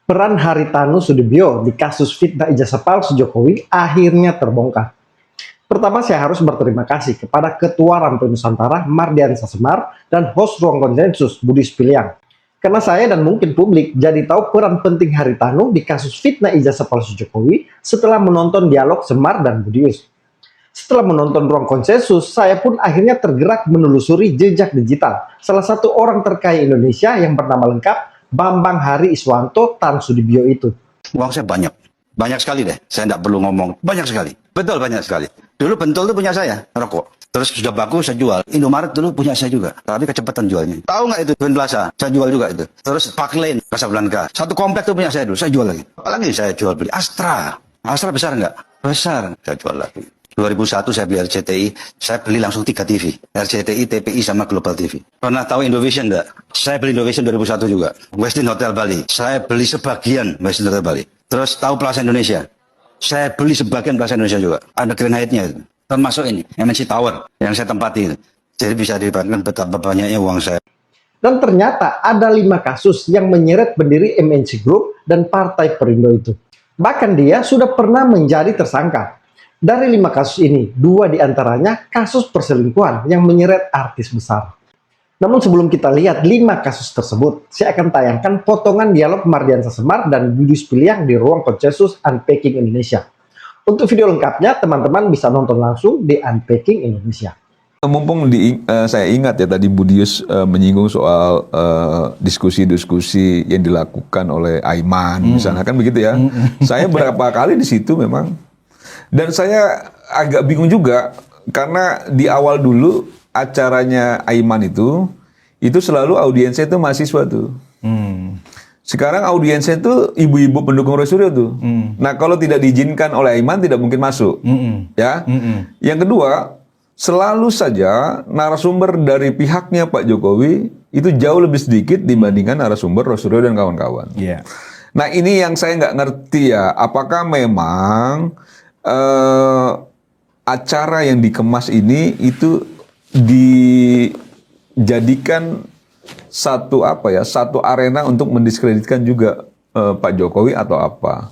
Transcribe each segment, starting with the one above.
Peran Haritanu Sudibyo di kasus fitnah ijazah palsu Jokowi akhirnya terbongkar. Pertama, saya harus berterima kasih kepada Ketua Rampai Nusantara Mardiansa Semar dan host Ruang Konsensus Budi Spiliang. Karena saya dan mungkin publik jadi tahu peran penting Haritanu di kasus fitnah ijazah palsu Jokowi setelah menonton dialog Semar dan Budius. Setelah menonton Ruang Konsensus, saya pun akhirnya tergerak menelusuri jejak digital salah satu orang terkaya Indonesia yang bernama lengkap Bambang Hari Iswanto Tan Sudibyo itu. Uang saya banyak. Banyak sekali deh. Saya tidak perlu ngomong. Banyak sekali. Betul banyak sekali. Dulu Bentul itu punya saya, rokok. Terus sudah bagus saya jual. Indomaret dulu punya saya juga. Tapi kecepatan jualnya. Tahu nggak itu Twin Plaza? Saya jual juga itu. Terus Park Lane, Casablanca. Satu komplek itu punya saya dulu. Saya jual lagi. Apalagi saya jual beli Astra. Astra besar nggak? Besar. Saya jual lagi. 2001 saya beli RCTI, saya beli langsung 3 TV. RCTI, TPI, sama Global TV. Pernah tahu Indovision enggak? Saya beli Indovision 2001 juga. Westin Hotel Bali, saya beli sebagian Westin Hotel Bali. Terus tahu Plaza Indonesia? Saya beli sebagian Plaza Indonesia juga. Ada Grand Hyatt-nya itu. Termasuk ini, MNC Tower, yang saya tempati. Jadi bisa dibandingkan betapa banyaknya uang saya. Dan ternyata ada 5 kasus yang menyeret pendiri MNC Group dan Partai Perindo itu. Bahkan dia sudah pernah menjadi tersangka. Dari 5 kasus ini, 2 diantaranya kasus perselingkuhan yang menyeret artis besar. Namun sebelum kita lihat 5 kasus tersebut, saya akan tayangkan potongan dialog Mardiansa Semar dan Budi Spiliang di Ruang Konsensus Unpacking Indonesia. Untuk video lengkapnya, teman-teman bisa nonton langsung di Unpacking Indonesia. Mumpung saya ingat ya tadi Budius menyinggung soal diskusi-diskusi yang dilakukan oleh Aiman, misalnya kan begitu ya. Saya berapa kali di situ memang. Dan saya agak bingung juga karena di awal dulu acaranya Aiman itu selalu audiensnya itu mahasiswa tuh. Sekarang audiensnya itu ibu-ibu pendukung Roy Suryo tuh. Nah kalau tidak diizinkan oleh Aiman tidak mungkin masuk. Ya. Yang kedua, selalu saja narasumber dari pihaknya Pak Jokowi itu jauh lebih sedikit dibandingkan narasumber Roy Suryo dan kawan-kawan. Yeah. Nah ini yang saya nggak ngerti ya, apakah memang acara yang dikemas ini itu dijadikan satu arena untuk mendiskreditkan juga Pak Jokowi atau apa?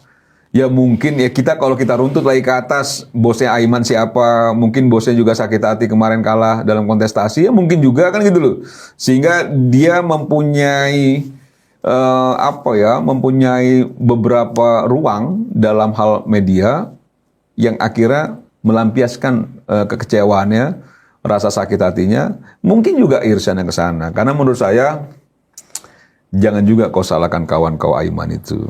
Ya mungkin ya kalau kita runtut lagi ke atas, bosnya Aiman siapa, mungkin bosnya juga sakit hati kemarin kalah dalam kontestasi, ya mungkin juga kan gitu loh. Sehingga dia mempunyai mempunyai beberapa ruang dalam hal media yang akhirnya melampiaskan kekecewaannya, rasa sakit hatinya, mungkin juga irisannya ke sana. Karena menurut saya, jangan juga kau salahkan kawan kau Aiman itu.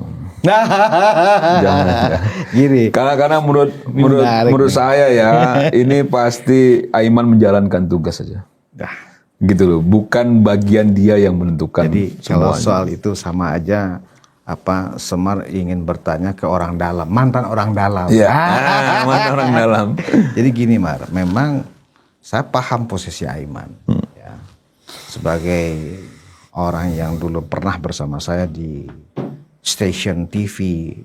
Jangan ya. Gini. Karena menurut saya ya, ini pasti Aiman menjalankan tugas saja. Gitu loh, bukan bagian dia yang menentukan. Jadi semuanya. kalau soal itu sama aja. Semar ingin bertanya ke orang dalam, mantan orang dalam. Iya, mantan orang dalam. Jadi gini Mar, memang saya paham posisi Aiman. Ya. Sebagai orang yang dulu pernah bersama saya di stasiun TV,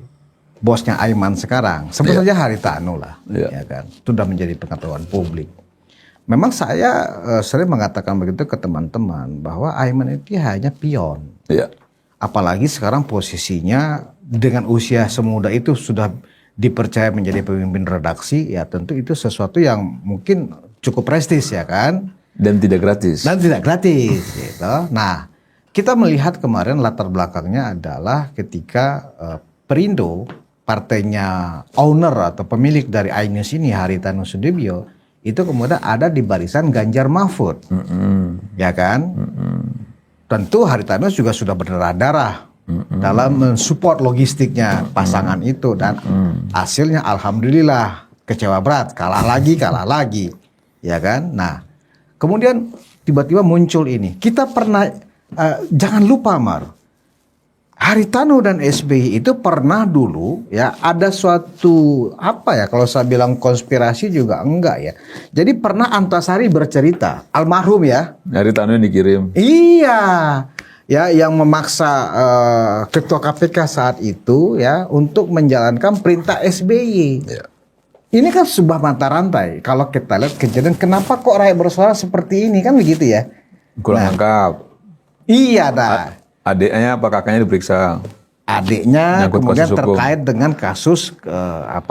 bosnya Aiman sekarang, sebut saja Haritanu lah, ya kan. Itu sudah menjadi pengetahuan publik. Memang saya sering mengatakan begitu ke teman-teman, bahwa Aiman itu hanya pion. Iya. Apalagi sekarang posisinya dengan usia semuda itu sudah dipercaya menjadi pemimpin redaksi, ya tentu itu sesuatu yang mungkin cukup prestis ya kan. Dan tidak gratis. Gitu. Nah, kita melihat kemarin latar belakangnya adalah ketika Perindo, partainya owner atau pemilik dari iNews ini, Haritanu Sudibyo, itu kemudian ada di barisan Ganjar Mahfud. Ya kan? Tentu Haritanu juga sudah berdarah-darah dalam mensupport logistiknya pasangan itu. Dan hasilnya alhamdulillah kecewa berat. Kalah lagi. Ya kan? Nah, kemudian tiba-tiba muncul ini. Kita pernah, jangan lupa Mar, Haritanu dan SBY itu pernah dulu ya ada suatu kalau saya bilang konspirasi juga enggak ya. Jadi pernah Antasari bercerita, almarhum ya. Haritanu yang dikirim. Iya. Ya yang memaksa ketua KPK saat itu ya untuk menjalankan perintah SBY. Ya. Ini kan sebuah mata rantai. Kalau kita lihat kejadian kenapa kok rakyat bersuara seperti ini kan begitu ya. Kurang lengkap. Iya dah. Adiknya apa kakaknya diperiksa? adiknya Nyangkut kemudian kasus hukum. terkait dengan kasus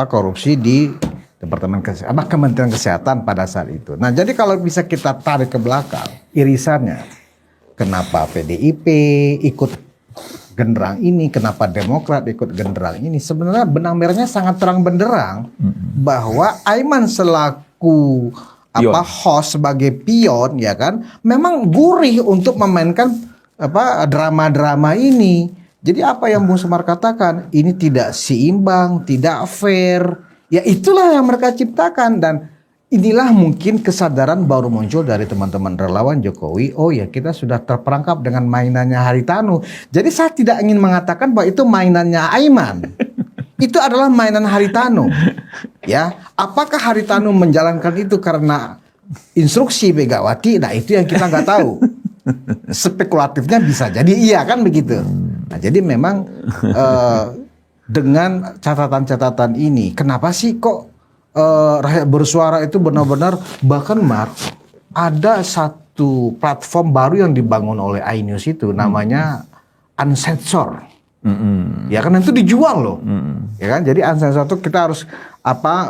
korupsi di Kementerian Kesehatan pada saat itu. Nah, jadi kalau bisa kita tarik ke belakang irisannya, kenapa PDIP ikut genderang ini, kenapa Demokrat ikut genderang ini, sebenarnya benang merahnya sangat terang benderang bahwa Aiman selaku host sebagai pion, ya kan, memang gurih untuk memainkan drama-drama ini. Jadi apa yang Bung Semar katakan, ini tidak seimbang, tidak fair. Ya itulah yang mereka ciptakan, dan inilah mungkin kesadaran baru muncul dari teman-teman relawan Jokowi. Oh ya, kita sudah terperangkap dengan mainannya Haritanu. Jadi saya tidak ingin mengatakan bahwa itu mainannya Aiman. Itu adalah mainan Haritanu. Ya, apakah Haritanu menjalankan itu karena instruksi Megawati? Nah, itu yang kita nggak tahu. Spekulatifnya bisa jadi iya kan begitu. Nah, jadi memang dengan catatan-catatan ini, kenapa sih kok rakyat bersuara itu benar-benar, bahkan Mark, ada satu platform baru yang dibangun oleh iNews itu namanya Uncensored. Ya kan, itu dijual loh. Ya kan, jadi Uncensored itu kita harus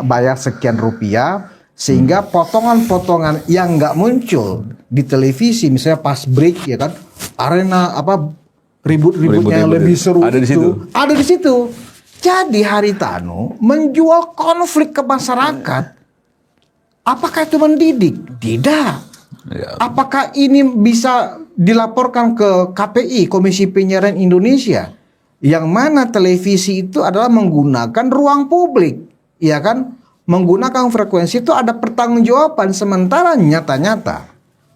bayar sekian rupiah sehingga potongan-potongan yang nggak muncul di televisi, misalnya pas break ya kan, arena ribut-ributnya yang lebih seru ada di situ. Ada di situ. Jadi Haritanu menjual konflik ke masyarakat. Apakah itu mendidik? Tidak. Ya. Apakah ini bisa dilaporkan ke KPI, Komisi Penyiaran Indonesia, yang mana televisi itu adalah menggunakan ruang publik, ya kan? Menggunakan frekuensi itu ada pertanggungjawaban, sementara nyata-nyata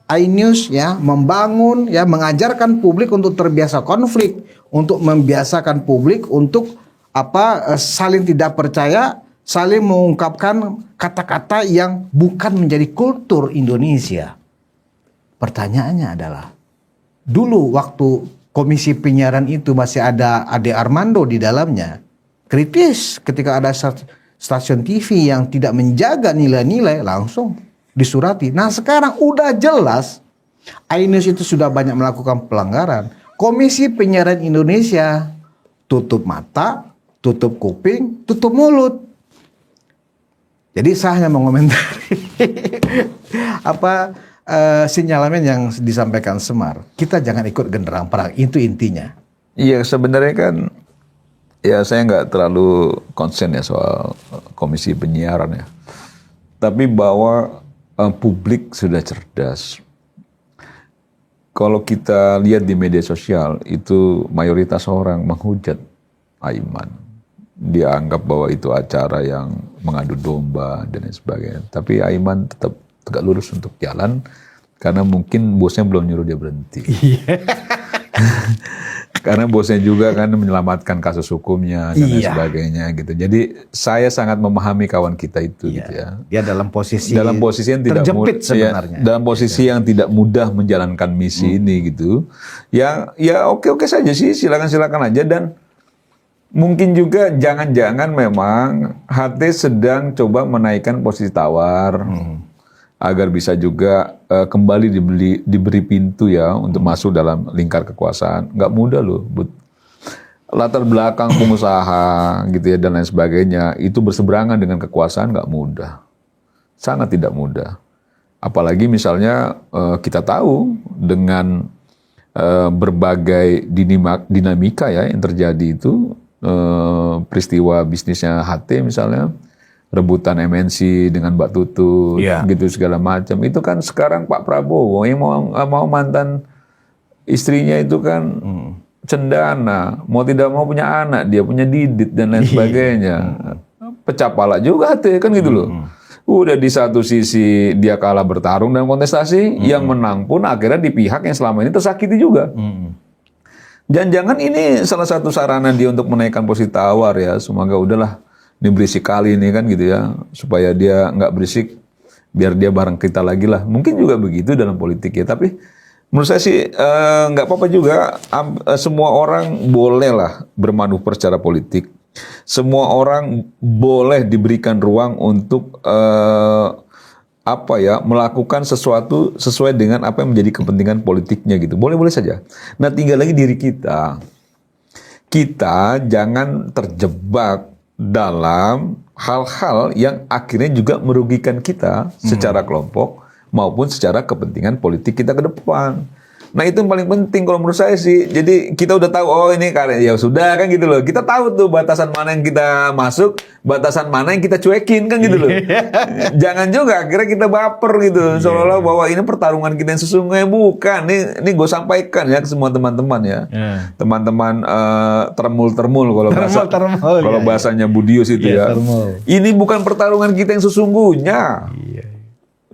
iNews ya membangun ya, mengajarkan publik untuk terbiasa konflik, untuk membiasakan publik untuk saling tidak percaya, saling mengungkapkan kata-kata yang bukan menjadi kultur Indonesia. Pertanyaannya adalah, dulu waktu Komisi Penyiaran itu masih ada Ade Armando di dalamnya, kritis ketika ada stasiun TV yang tidak menjaga nilai-nilai, langsung disurati. Nah sekarang udah jelas iNews itu sudah banyak melakukan pelanggaran. Komisi Penyiaran Indonesia tutup mata, tutup kuping, tutup mulut. Jadi saya hanya mengomentari sinyalemen yang disampaikan Semar. Kita jangan ikut genderang perang, itu intinya. Iya, sebenarnya kan ya saya nggak terlalu konsen ya soal Komisi Penyiaran ya. Tapi bahwa publik sudah cerdas. Kalau kita lihat di media sosial itu mayoritas orang menghujat Aiman. Dia anggap bahwa itu acara yang mengadu domba dan lain sebagainya. Tapi Aiman tetap tegak lurus untuk jalan karena mungkin bosnya belum nyuruh dia berhenti. Karena bosnya juga kan menyelamatkan kasus hukumnya dan lain sebagainya gitu. Jadi saya sangat memahami kawan kita itu gitu ya. Dia dalam posisi yang tidak terjepit sebenarnya. Dalam posisi yang tidak mudah menjalankan misi ini gitu. Ya oke saja sih, silakan aja. Dan mungkin juga jangan-jangan memang HT sedang coba menaikkan posisi tawar agar bisa juga kembali diberi pintu ya untuk masuk dalam lingkar kekuasaan. Nggak mudah loh, latar belakang pengusaha gitu ya dan lain sebagainya itu berseberangan dengan kekuasaan nggak mudah, sangat tidak mudah. Apalagi misalnya kita tahu dengan berbagai dinamika ya yang terjadi itu. Peristiwa bisnisnya HT misalnya, rebutan MNC dengan Mbak Tutut, gitu segala macam. Itu kan sekarang Pak Prabowo yang mau mantan istrinya itu kan cendana, mau tidak mau punya anak, dia punya Didit dan lain sebagainya. Pecah pala juga HT kan gitu loh. Udah di satu sisi dia kalah bertarung dalam kontestasi, yang menang pun akhirnya di pihak yang selama ini tersakiti juga. Jangan-jangan ini salah satu sarana dia untuk menaikkan posisi tawar ya. Semoga udahlah, ini berisik kali ini kan gitu ya. Supaya dia nggak berisik, biar dia bareng kita lagi lah. Mungkin juga begitu dalam politik ya. Tapi menurut saya sih nggak apa-apa juga. Semua orang boleh lah bermanuver secara politik. Semua orang boleh diberikan ruang untuk melakukan sesuatu sesuai dengan apa yang menjadi kepentingan politiknya gitu. Boleh-boleh saja. Nah tinggal lagi diri kita. kita jangan terjebak dalam hal-hal yang akhirnya juga merugikan kita secara kelompok maupun secara kepentingan politik kita ke depan. Nah itu yang paling penting kalau menurut saya sih. Jadi kita udah tahu, oh ini karya ya sudah kan gitu loh. Kita tahu tuh batasan mana yang kita masuk, batasan mana yang kita cuekin kan gitu loh. Jangan juga akhirnya kita baper gitu. Seolah-olah bahwa ini pertarungan kita yang sesungguhnya. Bukan. Ini gue sampaikan ya ke semua teman-teman ya. Teman-teman termul-termul kalau bahasanya Budius itu ya. Termul. Ini bukan pertarungan kita yang sesungguhnya.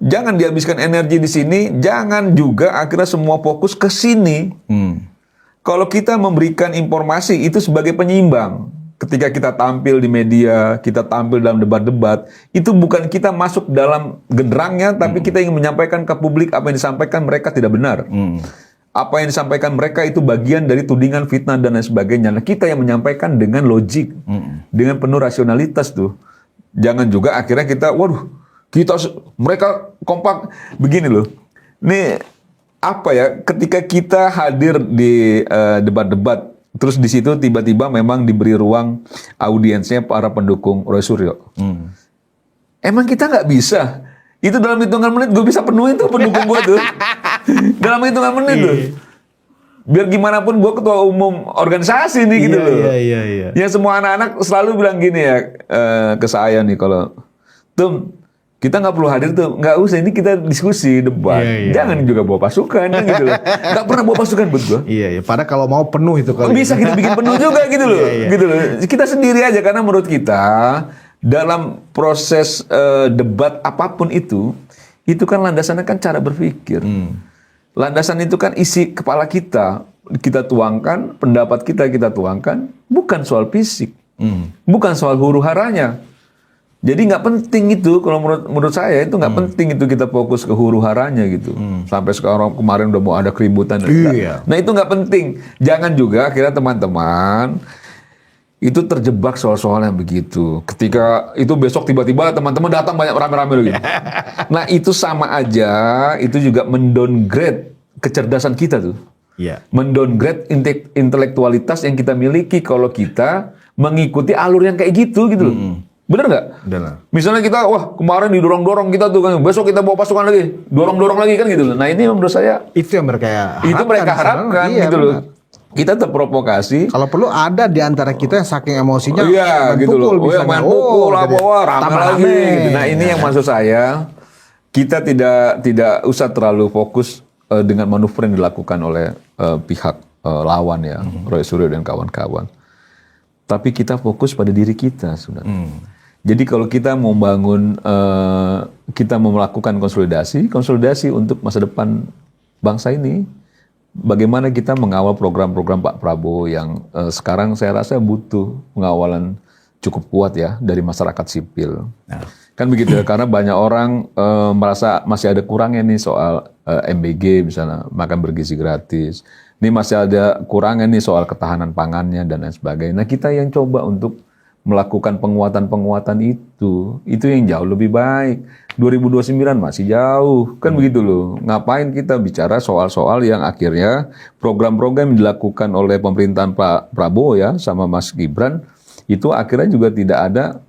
Jangan dihabiskan energi di sini, jangan juga akhirnya semua fokus ke sini. Kalau kita memberikan informasi itu sebagai penyimbang. Ketika kita tampil di media, kita tampil dalam debat-debat, itu bukan kita masuk dalam genderangnya, tapi kita ingin menyampaikan ke publik apa yang disampaikan mereka tidak benar. Apa yang disampaikan mereka itu bagian dari tudingan, fitnah, dan lain sebagainya. Nah, kita yang menyampaikan dengan logik, dengan penuh rasionalitas tuh. Jangan juga akhirnya kita, waduh, mereka kompak begini loh. Nih apa ya? Ketika kita hadir di debat-debat, terus di situ tiba-tiba memang diberi ruang audiensnya para pendukung Roy Suryo. Emang kita nggak bisa? Itu dalam hitungan menit gue bisa penuhin tuh pendukung gue tuh. Dalam hitungan menit tuh. Biar gimana pun gue ketua umum organisasi nih gitu loh. Iya. Yang semua anak-anak selalu bilang gini ya ke saya nih kalau kita nggak perlu hadir tuh, nggak usah, ini kita diskusi, debat. Jangan juga bawa pasukan kan gitu loh. Nggak pernah bawa pasukan buat gue. Iya. Padahal kalau mau penuh itu kali. Bisa kita bikin penuh juga gitu loh. Gitu loh. Kita sendiri aja karena menurut kita dalam proses debat apapun itu kan landasannya kan cara berpikir. Landasan itu kan isi kepala kita tuangkan, pendapat kita tuangkan, bukan soal fisik, bukan soal huru haranya. Jadi nggak penting itu, kalau menurut saya itu nggak penting itu kita fokus ke huru haranya gitu. Sampai sekarang kemarin udah mau ada keributan. Nah itu nggak penting. Jangan juga akhirnya teman-teman itu terjebak soal-soal yang begitu. Ketika itu besok tiba-tiba teman-teman datang banyak rame-rame lagi. Nah itu sama aja, itu juga mendowngrade kecerdasan kita tuh. Mendowngrade intelektualitas yang kita miliki kalau kita mengikuti alur yang kayak gitu loh. Bener nggak? Benar. Misalnya kita, wah kemarin didorong-dorong kita tuh kan, besok kita bawa pasukan lagi, dorong-dorong lagi kan gitu loh. Nah ini menurut saya Itu yang mereka harapkan. itu mereka harapkan gitu loh. Kita terprovokasi. Kalau perlu ada di antara kita yang saking emosinya Gitu loh. misalnya. Main pukul lah, bawa rame lagi. Gitu. Nah ini yang maksud saya, kita tidak usah terlalu fokus dengan manuver yang dilakukan oleh pihak lawan ya, Roy Suryo dan kawan-kawan. Tapi kita fokus pada diri kita sebenarnya. Jadi kalau kita mau bangun, kita mau melakukan konsolidasi untuk masa depan bangsa ini, bagaimana kita mengawal program-program Pak Prabowo yang sekarang saya rasa butuh pengawalan cukup kuat ya dari masyarakat sipil. Kan begitu ya, karena banyak orang merasa masih ada kurangnya nih soal MBG misalnya, makan bergizi gratis. Ini masih ada kurangnya nih soal ketahanan pangannya dan lain sebagainya. Nah kita yang coba untuk melakukan penguatan itu yang jauh lebih baik. 2029 masih jauh, kan begitu loh. Ngapain kita bicara soal-soal yang akhirnya program-program yang dilakukan oleh pemerintahan Pak Prabowo ya sama Mas Gibran itu akhirnya juga tidak ada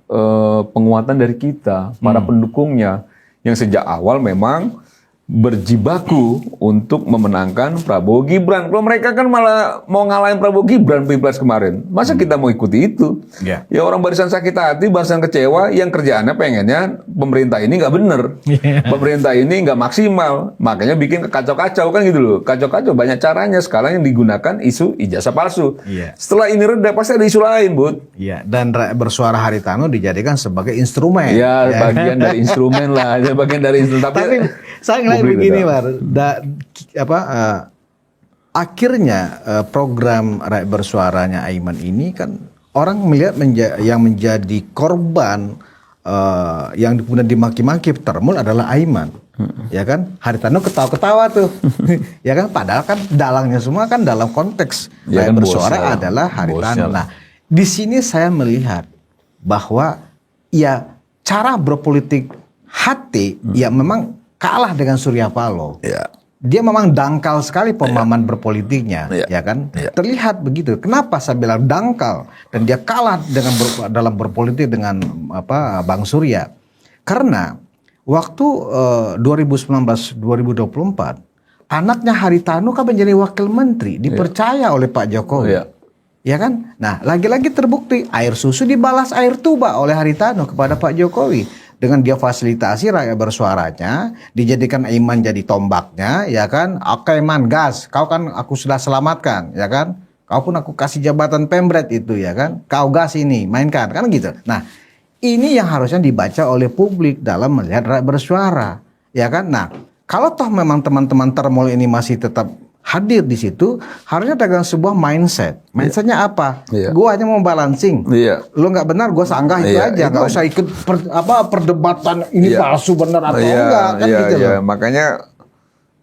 penguatan dari kita, para pendukungnya yang sejak awal memang berjibaku untuk memenangkan Prabowo Gibran. Kalau mereka kan malah mau ngalahin Prabowo Gibran Pilpres kemarin. Masa kita mau ikuti itu? Ya orang barisan sakit hati, barisan kecewa, yang kerjaannya pengennya pemerintah ini nggak bener. Pemerintah ini nggak maksimal. Makanya bikin kacau-kacau kan gitu loh. Kacau-kacau banyak caranya. Sekarang yang digunakan isu ijazah palsu. Setelah ini reda pasti ada isu lain, Bud. Dan bersuara Haritano dijadikan sebagai instrumen. Bagian dari instrumen lah. Bagian dari instrumen. Tapi saya ngeliat begini, Mar. Akhirnya program rakyat bersuaranya Aiman ini kan orang melihat yang menjadi korban yang kemudian dimaki-maki termul adalah Aiman. Ya kan? Haritano ketawa-ketawa tuh. Ya kan? Padahal kan dalangnya semua kan dalam konteks rakyat bersuara adalah Haritano. Nah, di sini saya melihat bahwa ya cara berpolitik hati ya memang kalah dengan Surya Paloh. dia memang dangkal sekali pemahaman berpolitiknya, Iya. ya kan? Iya. Terlihat begitu. Kenapa saya bilang dangkal dan dia kalah dengan dalam berpolitik dengan Bang Surya? Karena waktu 2019-2024 anaknya Haritanu kan menjadi wakil menteri, dipercaya oleh Pak Jokowi. Iya. Ya kan? Nah, lagi-lagi terbukti air susu dibalas air tuba oleh Haritanu kepada Pak Jokowi. Dengan dia fasilitasi rakyat bersuaranya, dijadikan Aiman jadi tombaknya, ya kan? Oke man, gas. Kau kan aku sudah selamatkan, ya kan? Kau pun aku kasih jabatan pemret itu, ya kan? Kau gas ini, mainkan, kan gitu. Nah, ini yang harusnya dibaca oleh publik dalam melihat rakyat bersuara, ya kan? Nah, kalau toh memang teman-teman Termol ini masih tetap hadir di situ, harusnya dagang sebuah mindset. Mindsetnya apa? Iya. Gua hanya mau balancing. Iya. Lo nggak benar, gue sanggah itu Iya, aja. itu Nggak usah ikut perdebatan ini Iya. palsu benar atau Iya, enggak kan iya, gitu iya. loh. Makanya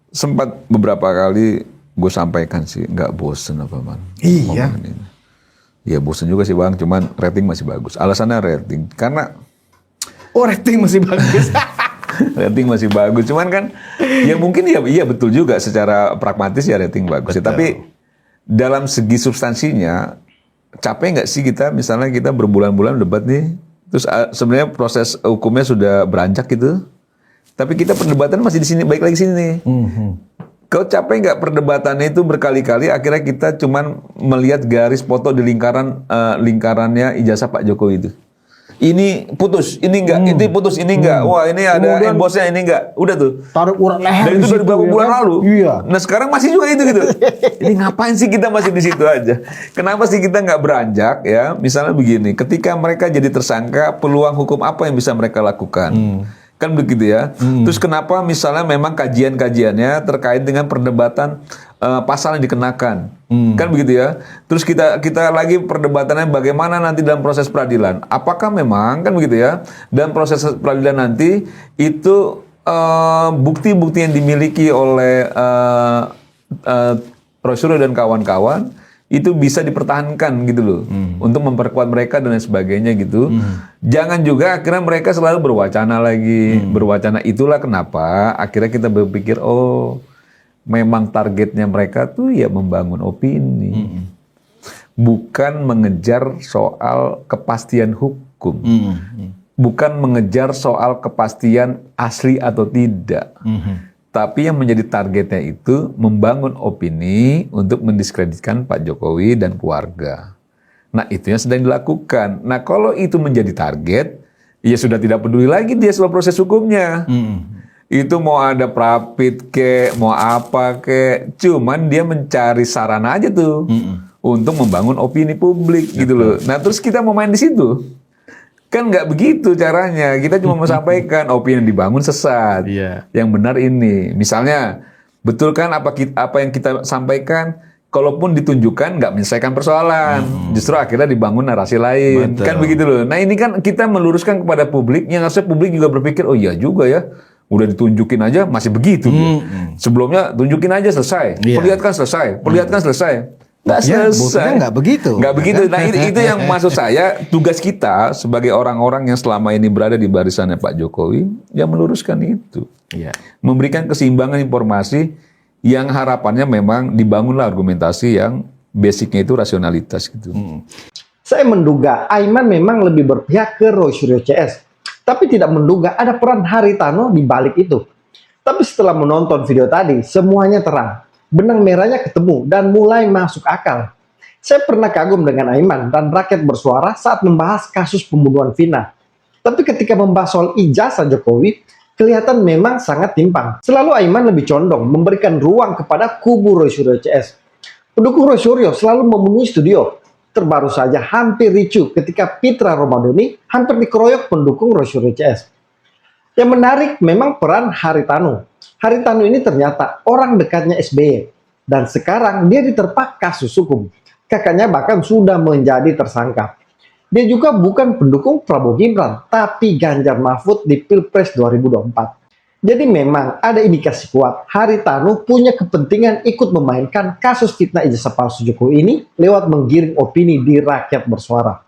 sempat beberapa kali gue sampaikan sih, nggak bosen apa man. Iya. Ngomongin ini. Ya bosen juga sih bang, cuman rating masih bagus. Alasannya rating, karena Oh, rating masih bagus. rating masih bagus. Cuman kan, ya mungkin ya iya betul juga secara pragmatis ya rating bagus. Ya, tapi dalam segi substansinya, capek nggak sih kita misalnya kita berbulan-bulan debat nih, terus sebenarnya proses hukumnya sudah beranjak gitu, tapi kita perdebatan masih di sini, baik lagi sini nih. Kau capek nggak perdebatannya itu berkali-kali, akhirnya kita cuman melihat garis foto di lingkarannya ijazah Pak Jokowi itu. Ini putus, ini enggak, ini putus, ini enggak. Wah, ini ada Kemudian embosnya, ini enggak. Udah tuh. Taruh urat leher. Dan di itu dari situ, beberapa ya bulan kan? lalu. Iya. Nah sekarang masih juga itu gitu. Ini ngapain sih kita masih di situ aja? Kenapa sih kita nggak beranjak ya? Misalnya begini, ketika mereka jadi tersangka, peluang hukum apa yang bisa mereka lakukan? Kan begitu ya. Terus kenapa misalnya memang kajian-kajiannya terkait dengan perdebatan pasal yang dikenakan? Kan begitu ya. Terus kita lagi perdebatannya bagaimana nanti dalam proses peradilan. Apakah memang kan begitu ya? Dalam proses peradilan nanti itu bukti-bukti yang dimiliki oleh Roy Suryo dan kawan-kawan itu bisa dipertahankan gitu loh, untuk memperkuat mereka dan lain sebagainya gitu. Jangan juga akhirnya mereka selalu berwacana lagi, berwacana. Itulah kenapa akhirnya kita berpikir, oh memang targetnya mereka tuh ya membangun opini, bukan mengejar soal kepastian hukum, bukan mengejar soal kepastian asli atau tidak. Tapi yang menjadi targetnya itu membangun opini untuk mendiskreditkan Pak Jokowi dan keluarga. Nah itu yang sedang dilakukan. Nah kalau itu menjadi target, ya sudah tidak peduli lagi dia soal proses hukumnya. Itu mau ada prapit ke, mau apa ke, cuman dia mencari sarana aja tuh untuk membangun opini publik gitu loh. Nah terus kita mau main di situ. Kan nggak begitu caranya. Kita cuma mau sampaikan opini yang dibangun sesat. Iya. Yang benar ini. Misalnya, betul kan apa yang kita sampaikan, kalaupun ditunjukkan nggak menyelesaikan persoalan. Justru akhirnya dibangun narasi lain. Betul. Kan begitu loh. Nah ini kan kita meluruskan kepada publik, yang harusnya publik juga berpikir, oh iya juga ya. Udah ditunjukin aja masih begitu. Sebelumnya tunjukin aja selesai. Iya. Perlihatkan selesai. Perlihatkan selesai. Nggak Ya, selesai. buktinya nggak begitu. Nggak begitu. Nah itu yang maksud saya, tugas kita sebagai orang-orang yang selama ini berada di barisannya Pak Jokowi, yang meluruskan itu. Iya. Memberikan keseimbangan informasi yang harapannya memang dibangunlah argumentasi yang basicnya itu rasionalitas gitu. Saya menduga Aiman memang lebih berpihak ke Roy Suryo CS, tapi tidak menduga ada peran Haritanu di balik itu. Tapi setelah menonton video tadi, semuanya terang. Benang merahnya ketemu dan mulai masuk akal. Saya pernah kagum dengan Aiman dan rakyat bersuara saat membahas kasus pembunuhan Vina. Tapi ketika membahas soal ijazah Jokowi, kelihatan memang sangat timpang. Selalu Aiman lebih condong memberikan ruang kepada kubu Roy Suryo CS. Pendukung Roy Suryo selalu memenuhi studio. Terbaru saja hampir ricuh ketika Pitra Romadoni hampir dikeroyok pendukung Roy Suryo CS. Yang menarik memang peran Haritanu. Haritanu ini ternyata orang dekatnya SBY. Dan sekarang dia diterpa kasus hukum. Kakaknya bahkan sudah menjadi tersangka. Dia juga bukan pendukung Prabowo Gibran, tapi Ganjar Mahfud di Pilpres 2024. Jadi memang ada indikasi kuat Haritanu punya kepentingan ikut memainkan kasus fitnah ijazah palsu Jokowi ini lewat menggiring opini di rakyat bersuara.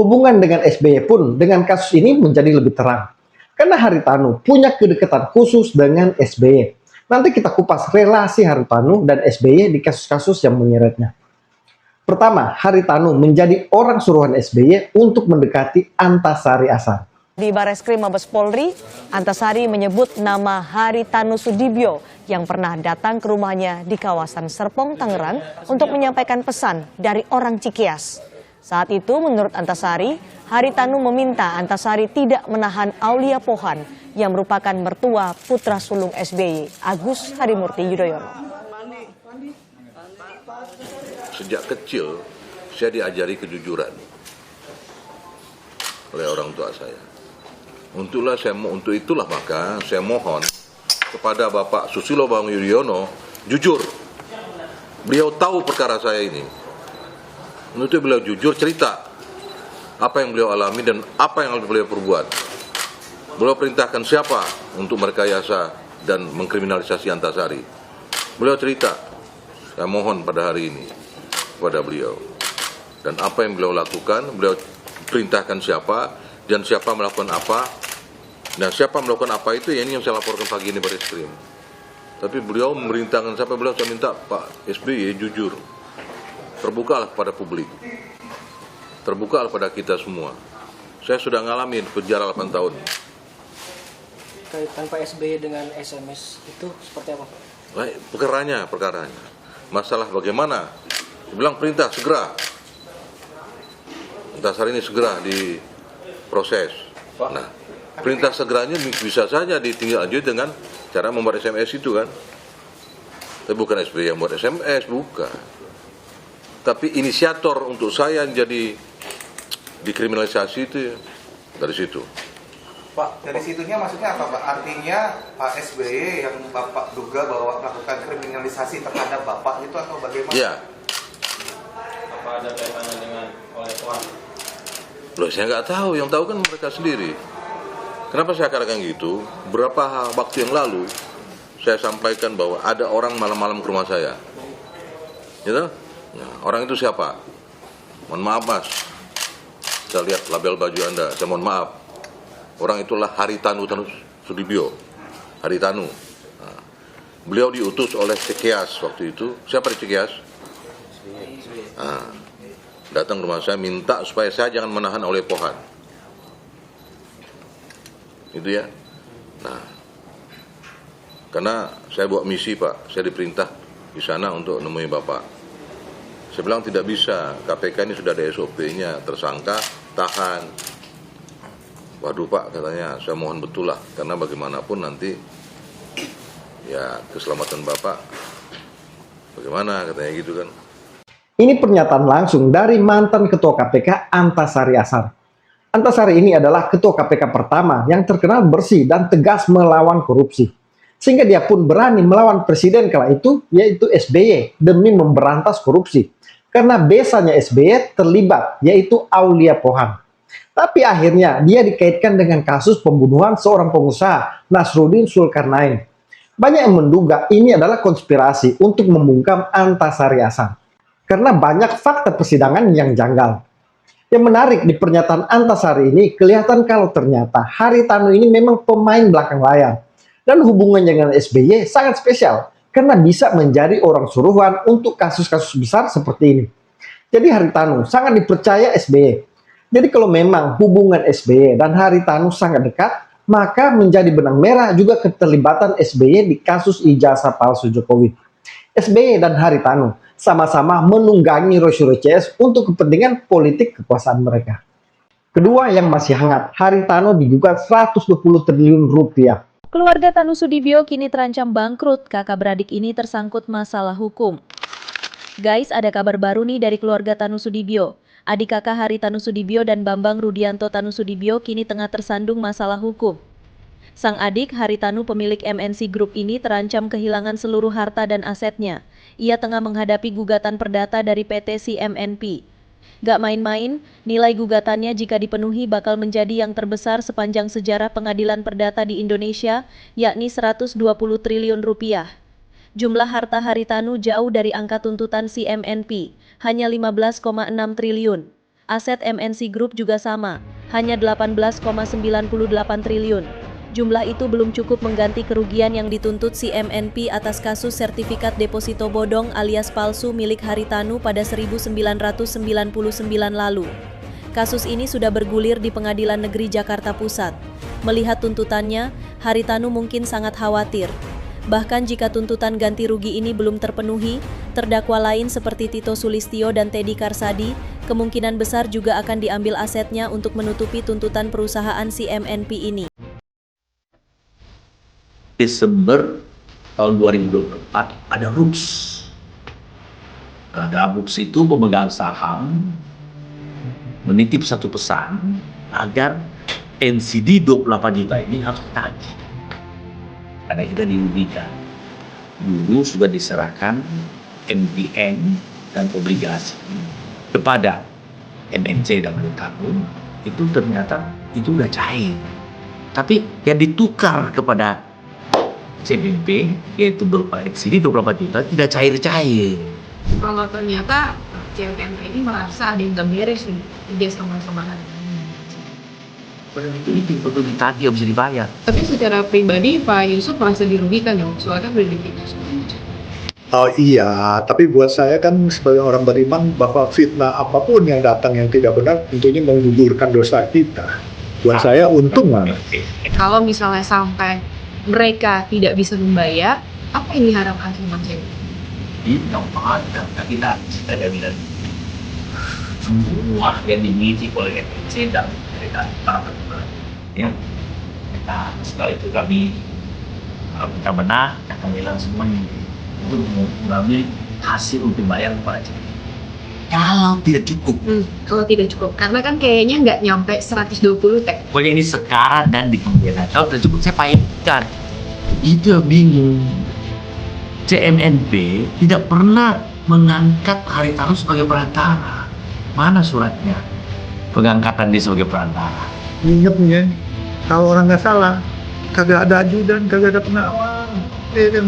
Hubungan dengan SBY pun dengan kasus ini menjadi lebih terang. Karena Haritanu punya kedekatan khusus dengan SBY. Nanti kita kupas relasi Haritanu dan SBY di kasus-kasus yang menyeretnya. Pertama, Haritanu menjadi orang suruhan SBY untuk mendekati Antasari Ashar. Di Bareskrim Mabes Polri, Antasari menyebut nama Haritanu Sudibyo yang pernah datang ke rumahnya di kawasan Serpong, Tangerang untuk menyampaikan pesan dari orang Cikias. Saat itu menurut Antasari, Haritanu meminta Antasari tidak menahan Aulia Pohan yang merupakan mertua putra sulung SBY, Agus Harimurti Yudhoyono. Sejak kecil saya diajari kejujuran oleh orang tua saya. Untuk itulah maka saya mohon kepada Bapak Susilo Bambang Yudhoyono jujur. Beliau tahu perkara saya ini. Untuk itu beliau jujur cerita apa yang beliau alami dan apa yang beliau perbuat. Beliau perintahkan siapa untuk merekayasa dan mengkriminalisasi Antasari. Beliau cerita. Saya mohon pada hari ini kepada beliau. Dan apa yang beliau lakukan, beliau perintahkan siapa dan siapa melakukan apa. Nah, siapa melakukan apa itu ya ini yang saya laporkan pagi ini Bareskrim. Tapi beliau memerintahkan saya minta Pak SBY jujur. Terbukalah kepada publik. Terbukalah pada kita semua. Saya sudah ngalamin penjara 8 tahun. Kaitan Pak SBY dengan SMS itu seperti apa, Pak? Baik, perkaranya. Masalah bagaimana? Dibilang perintah segera. Antasari ini segera diproses. Nah, perintah segeranya bisa saja ditindaklanjuti dengan cara membuat SMS itu kan. Tapi bukan SBY yang buat SMS, bukan. Tapi inisiator untuk saya yang jadi dikriminalisasi itu dari situ. Pak, dari situnya maksudnya apa, Pak? Artinya Pak SBY yang Bapak duga bahwa melakukan kriminalisasi terhadap Bapak itu atau bagaimana? Iya. Apa ada kaitannya dengan oleh Tuhan? Loh, saya nggak tahu. Yang tahu kan mereka sendiri. Kenapa saya katakan gitu? Berapa waktu yang lalu saya sampaikan bahwa ada orang malam-malam ke rumah saya. Gitu? Nah, orang itu siapa? Mohon maaf Mas. Saya lihat label baju Anda. Saya mohon maaf. Orang itulah Haritanu Sudibyo. Haritanu. Nah, beliau diutus oleh Cikias waktu itu. Siapa di Cikias? Nah, datang ke rumah saya minta supaya saya jangan menahan oleh Pohan. Itu ya. Nah, karena saya bawa misi Pak, saya diperintah di sana untuk nemui Bapak. Saya bilang tidak bisa, KPK ini sudah ada SOP-nya, tersangka, tahan. Waduh Pak, katanya saya mohon betul lah, karena bagaimanapun nanti ya keselamatan Bapak, bagaimana katanya gitu kan. Ini pernyataan langsung dari mantan Ketua KPK Antasari Ashar. Antasari ini adalah Ketua KPK pertama yang terkenal bersih dan tegas melawan korupsi. Sehingga dia pun berani melawan presiden kala itu, yaitu SBY, demi memberantas korupsi. Karena besanya SBY terlibat, yaitu Aulia Pohan. Tapi akhirnya dia dikaitkan dengan kasus pembunuhan seorang pengusaha, Nasruddin Zulkarnain. Banyak yang menduga ini adalah konspirasi untuk membungkam Antasari Ashar. Karena banyak fakta persidangan yang janggal. Yang menarik di pernyataan Antasari ini, kelihatan kalau ternyata Haritanu ini memang pemain belakang layar. Dan hubungannya dengan SBY sangat spesial, karena bisa menjadi orang suruhan untuk kasus-kasus besar seperti ini. Jadi Haritanu sangat dipercaya SBY. Jadi kalau memang hubungan SBY dan Haritanu sangat dekat, maka menjadi benang merah juga keterlibatan SBY di kasus ijazah palsu Jokowi. SBY dan Haritanu sama-sama menunggangi Rosyuro CS untuk kepentingan politik kekuasaan mereka. Kedua yang masih hangat, Haritanu digugat 120 triliun rupiah. Keluarga Tanu Sudibyo kini terancam bangkrut, kakak beradik ini tersangkut masalah hukum. Guys, ada kabar baru nih dari keluarga Tanu Sudibyo. Adik kakak Haritanu Sudibyo dan Bambang Rudianto Tanu Sudibyo kini tengah tersandung masalah hukum. Sang adik, Haritanu pemilik MNC Group ini terancam kehilangan seluruh harta dan asetnya. Ia tengah menghadapi gugatan perdata dari PT CMNP. Gak main-main, nilai gugatannya jika dipenuhi bakal menjadi yang terbesar sepanjang sejarah pengadilan perdata di Indonesia, yakni 120 triliun rupiah. Jumlah harta Haritanu jauh dari angka tuntutan CMNP, hanya 15,6 triliun. Aset MNC Group juga sama, hanya 18,98 triliun. Jumlah itu belum cukup mengganti kerugian yang dituntut si MNP atas kasus sertifikat deposito bodong alias palsu milik Haritanu pada 1999 lalu. Kasus ini sudah bergulir di Pengadilan Negeri Jakarta Pusat. Melihat tuntutannya, Haritanu mungkin sangat khawatir. Bahkan jika tuntutan ganti rugi ini belum terpenuhi, terdakwa lain seperti Tito Sulistyo dan Teddy Karsadi kemungkinan besar juga akan diambil asetnya untuk menutupi tuntutan perusahaan si MNP ini. Desember tahun 2024 ada RUPS. Ada RUPS itu pemegang saham menitip satu pesan agar NCD 28 juta ini harus ditagih. Karena kita dirugikan. Dulu sudah diserahkan MBN dan obligasi kepada MNC dan Haritanu, itu ternyata itu udah cair. Tapi yang ditukar kepada CMNP yaitu berupa NCD 28 juta tidak cair-cair. Kalau ternyata CMNP ini merasa ada yang gak beres nih, dia sama-sama. Itu perlu ditagih, bisa dibayar. Tapi secara pribadi Pak Yusuf merasa dirugikan ya, soalnya kan Oh iya, tapi buat saya kan sebagai orang beriman bahwa fitnah apapun yang datang yang tidak benar tentunya menggugurkan dosa kita. Buat saya untung banget. kalau misalnya sampai mereka tidak bisa membayar, apa yang diharapkan sama CMNP? Tidak ada, kita bilang semua yang dimiliki oleh MNC dan mereka ya kita setelah itu kami minta benar, kami langsung untuk mengambil hasil untuk bayar kepada CMNP. Kalau tidak cukup, Kalau tidak cukup, karena kan kayaknya nggak nyampe 120 tek. pokoknya ini sekarang dan di kemudian hari. Kalau tidak cukup saya pahitkan. Itu yang bingung. CMNP tidak pernah mengangkat Haritanu sebagai perantara. Mana suratnya? Pengangkatan dia sebagai perantara. Ingat nih ya, kalau orang nggak salah, kagak ada ajudan, kagak ada pengawal.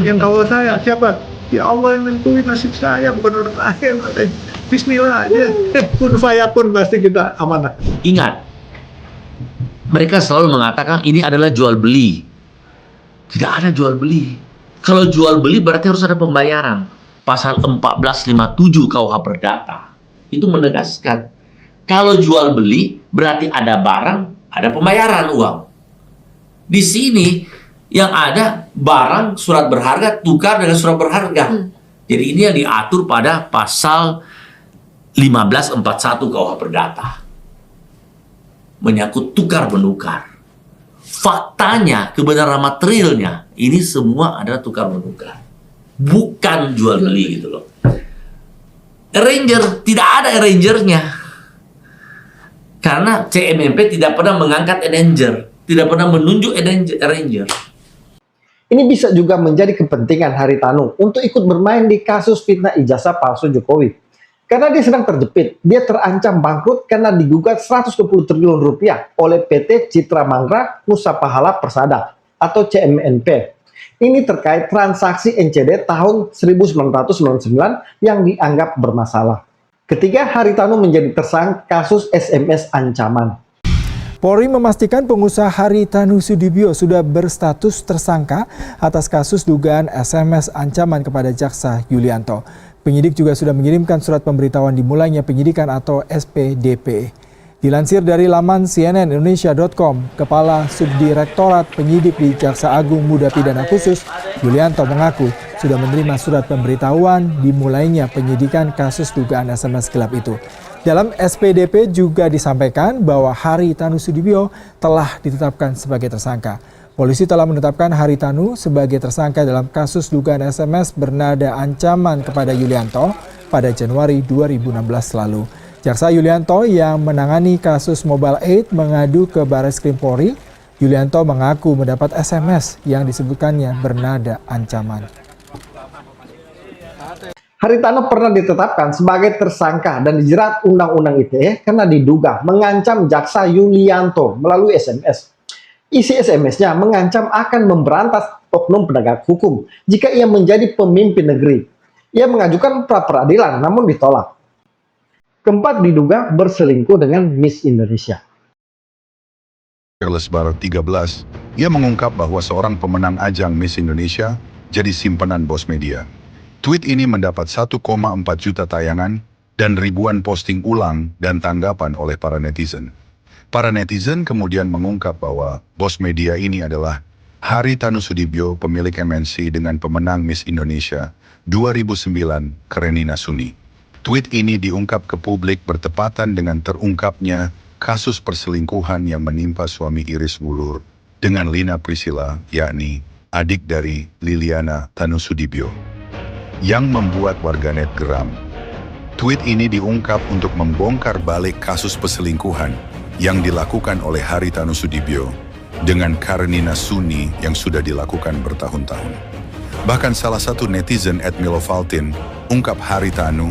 Yang kawal saya siapa? Ya Allah yang nentuin nasib saya, bukan orang lain. Bismillah aja. Kun fayakun pasti kita amanah. Ingat, mereka selalu mengatakan ini adalah jual beli. Tidak ada jual beli. Kalau jual beli berarti harus ada pembayaran. Pasal 1457 KUH Perdata itu menegaskan kalau jual beli berarti ada barang, ada pembayaran uang. Di sini yang ada barang surat berharga tukar dengan surat berharga. Jadi ini yang diatur pada pasal 1541 KUH Perdata. Menyangkut tukar menukar. Faktanya, kebenaran materialnya, ini semua adalah tukar menukar. Bukan jual beli gitu loh. Arranger, tidak ada arrangernya. Karena CMNP tidak pernah mengangkat arranger. Tidak pernah menunjuk arranger. Ini bisa juga menjadi kepentingan Haritanu untuk ikut bermain di kasus fitnah ijazah palsu Jokowi. Karena dia sedang terjepit, dia terancam bangkrut karena digugat 120 triliun rupiah oleh PT Citra Manggra Nusa Pahala Persada atau CMNP. Ini terkait transaksi NCD tahun 1999 yang dianggap bermasalah. Ketiga, Haritanu menjadi tersangka kasus SMS ancaman. Polri memastikan pengusaha Haritanu Sudibyo sudah berstatus tersangka atas kasus dugaan SMS ancaman kepada Jaksa Yulianto. Penyidik juga sudah mengirimkan surat pemberitahuan dimulainya penyidikan atau SPDP. Dilansir dari laman cnnindonesia.com, Kepala Subdirektorat Penyidik di Jaksa Agung Muda Pidana Khusus, Yulianto mengaku sudah menerima surat pemberitahuan dimulainya penyidikan kasus dugaan SMS gelap itu. Dalam SPDP juga disampaikan bahwa Haritanu Sudibyo telah ditetapkan sebagai tersangka. Polisi telah menetapkan Haritanu sebagai tersangka dalam kasus dugaan SMS bernada ancaman kepada Yulianto pada Januari 2016 lalu. Jaksa Yulianto yang menangani kasus Mobile Aid mengadu ke Barreskrim Polri. Yulianto mengaku mendapat SMS yang disebutkannya bernada ancaman. Haritanu pernah ditetapkan sebagai tersangka dan dijerat Undang-Undang ITE karena diduga mengancam Jaksa Yulianto melalui SMS. Isi SMS-nya mengancam akan memberantas oknum penegak hukum jika ia menjadi pemimpin negeri. Ia mengajukan pra-peradilan namun ditolak. Keempat, diduga berselingkuh dengan Miss Indonesia. Bar 13, ia mengungkap bahwa seorang pemenang ajang Miss Indonesia jadi simpanan bos media. Tweet ini mendapat 1,4 juta tayangan dan ribuan posting ulang dan tanggapan oleh para netizen. Para netizen kemudian mengungkap bahwa bos media ini adalah Haritanu Sudibyo, pemilik MNC dengan pemenang Miss Indonesia 2009, Karenina Suni. Tweet ini diungkap ke publik bertepatan dengan terungkapnya kasus perselingkuhan yang menimpa suami Iris Wulur dengan Lina Priscilla, yakni adik dari Liliana Tanusudibyo, yang membuat warganet geram. Tweet ini diungkap untuk membongkar balik kasus perselingkuhan yang dilakukan oleh Haritanu Sudibyo dengan Karenina Suni yang sudah dilakukan bertahun-tahun. Bahkan salah satu netizen @milovaltin ungkap Haritanu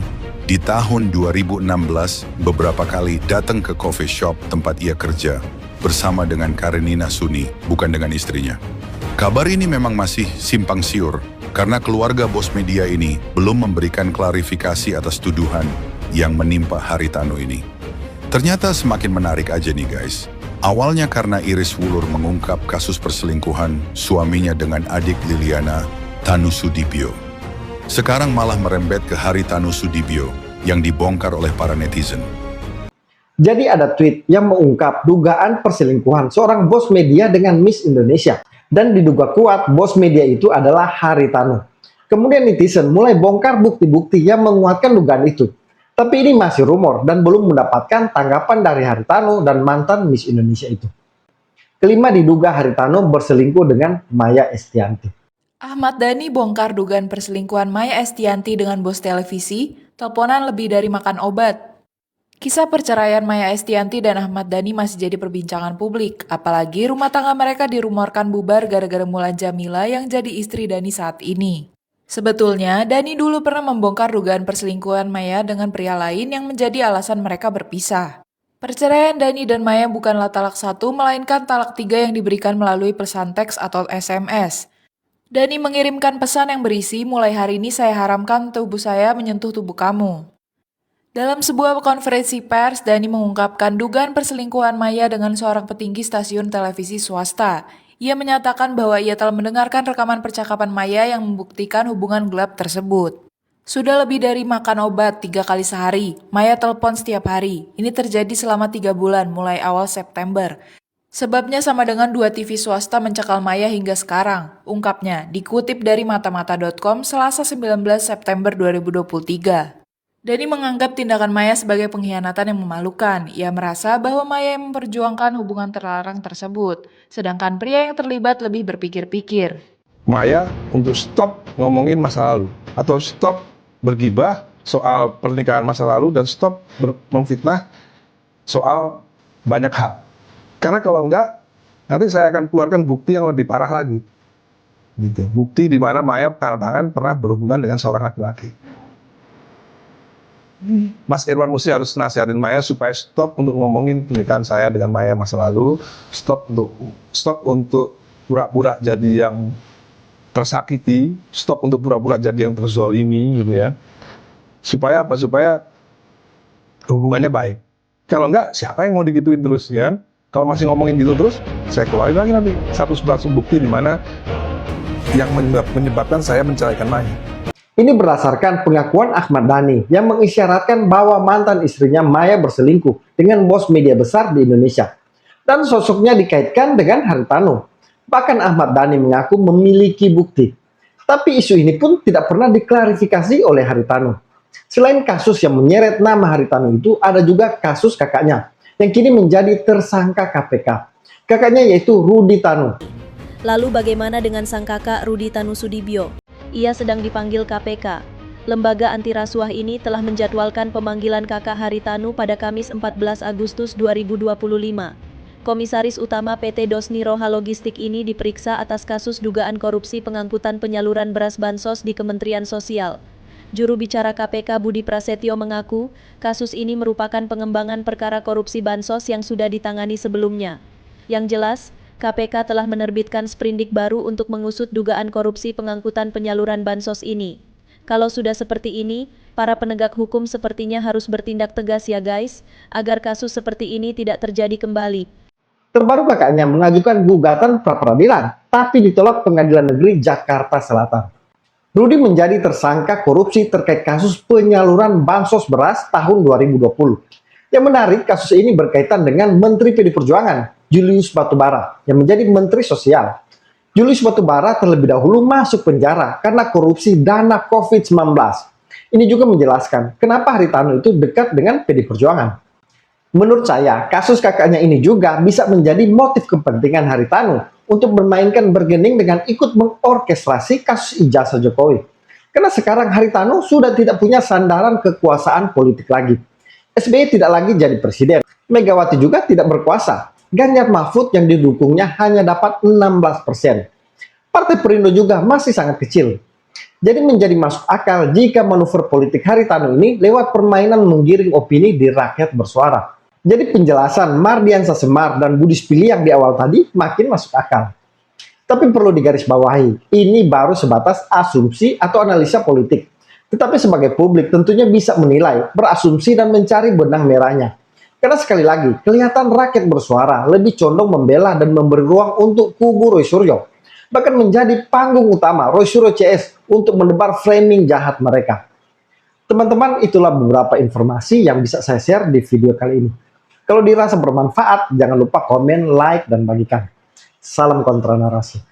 di tahun 2016 beberapa kali datang ke coffee shop tempat ia kerja bersama dengan Karenina Suni, bukan dengan istrinya. Kabar ini memang masih simpang siur karena keluarga bos media ini belum memberikan klarifikasi atas tuduhan yang menimpa Haritanu ini. Ternyata semakin menarik aja nih guys. Awalnya karena Iris Wulur mengungkap kasus perselingkuhan suaminya dengan adik Liliana Tanusudibyo. Sekarang malah merembet ke Haritanu Sudibyo yang dibongkar oleh para netizen. Jadi ada tweet yang mengungkap dugaan perselingkuhan seorang bos media dengan Miss Indonesia. Dan diduga kuat bos media itu adalah Haritanu. Kemudian netizen mulai bongkar bukti-bukti yang menguatkan dugaan itu. Tapi ini masih rumor dan belum mendapatkan tanggapan dari Haritanu dan mantan Miss Indonesia itu. Kelima, diduga Haritanu berselingkuh dengan Maya Estianty. Ahmad Dhani bongkar dugaan perselingkuhan Maya Estianty dengan bos televisi, teleponan lebih dari makan obat. Kisah perceraian Maya Estianty dan Ahmad Dhani masih jadi perbincangan publik, apalagi rumah tangga mereka dirumorkan bubar gara-gara Mulan Jamila yang jadi istri Dhani saat ini. Sebetulnya, Dhani dulu pernah membongkar dugaan perselingkuhan Maya dengan pria lain yang menjadi alasan mereka berpisah. Perceraian Dhani dan Maya bukanlah talak 1, melainkan talak 3 yang diberikan melalui pesan teks atau SMS. Dhani mengirimkan pesan yang berisi, mulai hari ini saya haramkan tubuh saya menyentuh tubuh kamu. Dalam sebuah konferensi pers, Dhani mengungkapkan dugaan perselingkuhan Maya dengan seorang petinggi stasiun televisi swasta. Ia menyatakan bahwa ia telah mendengarkan rekaman percakapan Maya yang membuktikan hubungan gelap tersebut. Sudah lebih dari makan obat 3 kali sehari, Maya telepon setiap hari. Ini terjadi selama 3 bulan, mulai awal September. Sebabnya sama dengan 2 TV swasta mencekal Maya hingga sekarang, ungkapnya, dikutip dari matamata.com Selasa 19 September 2023. Dhani menganggap tindakan Maya sebagai pengkhianatan yang memalukan. Ia merasa bahwa Maya yang memperjuangkan hubungan terlarang tersebut, sedangkan pria yang terlibat lebih berpikir-pikir. Maya untuk stop ngomongin masa lalu, atau stop bergibah soal pernikahan masa lalu, dan stop memfitnah soal banyak hal. Karena kalau enggak, nanti saya akan keluarkan bukti yang lebih parah lagi. Gitu. Bukti di mana Maya tangan pernah berhubungan dengan seorang laki-laki. Mas Irwan mesti harus nasihatin Maya supaya stop untuk ngomongin pernikahan saya dengan Maya masa lalu, stop untuk pura-pura jadi yang tersakiti, stop untuk pura-pura jadi yang terzolimi, gitu ya. Supaya apa? Supaya hubungannya baik. Kalau enggak, siapa yang mau digituin terus, ya? Kalau masih ngomongin gitu terus, saya keluarin lagi nanti satu bukti di mana yang menyebabkan saya menceraikan Maya. Ini berdasarkan pengakuan Ahmad Dhani yang mengisyaratkan bahwa mantan istrinya Maya berselingkuh dengan bos media besar di Indonesia. Dan sosoknya dikaitkan dengan Haritanu. Bahkan Ahmad Dhani mengaku memiliki bukti. Tapi isu ini pun tidak pernah diklarifikasi oleh Haritanu. Selain kasus yang menyeret nama Haritanu itu, ada juga kasus kakaknya yang kini menjadi tersangka KPK. Kakaknya yaitu Rudi Tanu. Lalu bagaimana dengan sang kakak Rudi Tanusudibyo? Ia sedang dipanggil KPK. Lembaga anti rasuah ini telah menjadwalkan pemanggilan kakak Haritanu pada Kamis 14 Agustus 2025. Komisaris Utama PT Dosni Roha Logistik ini diperiksa atas kasus dugaan korupsi pengangkutan penyaluran beras bansos di Kementerian Sosial. Juru bicara KPK Budi Prasetyo mengaku, kasus ini merupakan pengembangan perkara korupsi bansos yang sudah ditangani sebelumnya. Yang jelas, KPK telah menerbitkan sprindik baru untuk mengusut dugaan korupsi pengangkutan penyaluran bansos ini. Kalau sudah seperti ini, para penegak hukum sepertinya harus bertindak tegas ya guys, agar kasus seperti ini tidak terjadi kembali. Terbaru kakaknya mengajukan gugatan pra-peradilan, tapi ditolak Pengadilan Negeri Jakarta Selatan. Rudi menjadi tersangka korupsi terkait kasus penyaluran bansos beras tahun 2020. Yang menarik, kasus ini berkaitan dengan Menteri PD Perjuangan, Julius Batubara, yang menjadi Menteri Sosial. Julius Batubara terlebih dahulu masuk penjara karena korupsi dana COVID-19. Ini juga menjelaskan kenapa Haritanu itu dekat dengan PD Perjuangan. Menurut saya, kasus kakaknya ini juga bisa menjadi motif kepentingan Haritanu untuk bermainkan bergening dengan ikut mengorkestrasi kasus ijazah Jokowi. Karena sekarang Haritanu sudah tidak punya sandaran kekuasaan politik lagi. SBY tidak lagi jadi presiden. Megawati juga tidak berkuasa. Ganjar Mahfud yang didukungnya hanya dapat 16%. Partai Perindo juga masih sangat kecil. Jadi menjadi masuk akal jika manuver politik Haritanu ini lewat permainan menggiring opini di rakyat bersuara. Jadi penjelasan Mardiansyah Semar dan Budi Spiliang di awal tadi makin masuk akal. Tapi perlu digarisbawahi, ini baru sebatas asumsi atau analisa politik. Tetapi sebagai publik tentunya bisa menilai, berasumsi dan mencari benang merahnya. Karena sekali lagi, kelihatan rakyat bersuara lebih condong membela dan memberi ruang untuk kubu Roy Suryo. Bahkan menjadi panggung utama Roy Suryo CS untuk menebar framing jahat mereka. Teman-teman, itulah beberapa informasi yang bisa saya share di video kali ini. Kalau dirasa bermanfaat, jangan lupa komen, like, dan bagikan. Salam kontra narasi.